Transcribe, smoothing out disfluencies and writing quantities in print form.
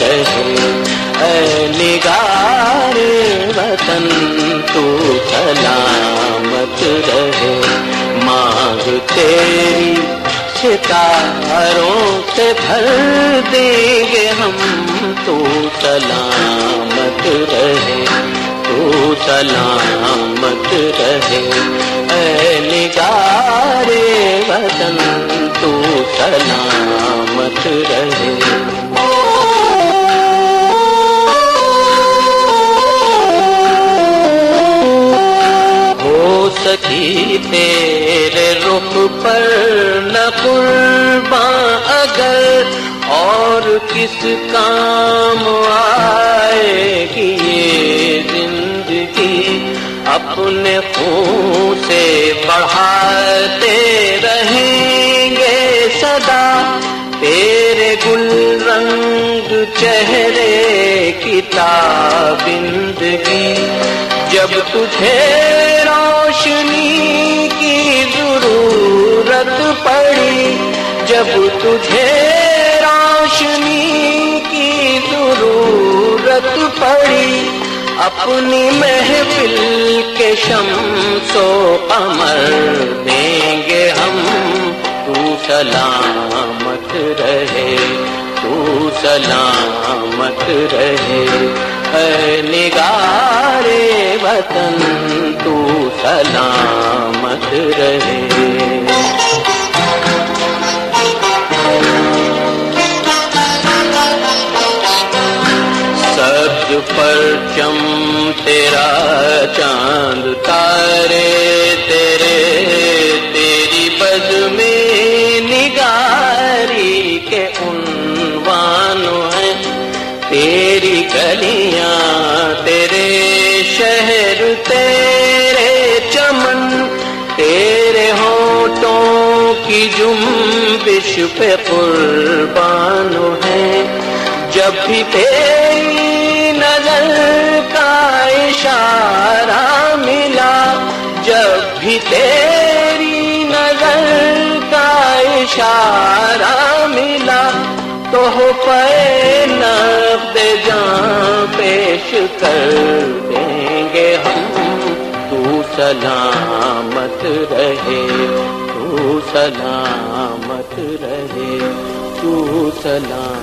رہے، اے نگار وطن تو سلامت رہے، مانگ تیری ستاروں سے بھر دیں گے ہم، تو سلامت رہے، تو سلامت رہے، اے نگار وطن تو سلامت رہے۔ ہو سکی تیرے رخ پر نہ قرباں اگر، اور کس کام آئے گی یہ زندگی، اپنے خون سے بڑھاتے رہیں گے صدا تیرے گل رنگ چہرے کی تابندگی، جب تجھے روشنی کی ضرورت پڑی، جب تجھے روشنی کی ضرورت پڑی، اپنی محفل کے شمس و قمر دیں گے ہم، تو سلامت رہے، تو سلامت رہے، اے نگار وطن تو سلامت رہے۔ سبز پرچم تیرا، چاند تارے تیرے، تیری بز میں نگاری کے عنوان ہیں، تیری گلیاں تیرے شہر تیرے چمن، تیرے ہونٹوں کی جنبش پہ قربان ہیں، جب بھی تیری نظر کا اشارہ ملا، جب بھی تیری نظر کا اشارہ ملا، تو ہو پے نقد جاں پیش کر دیں گے ہم، تو سلامت رہے، تو سلامت رہے، تو سلامت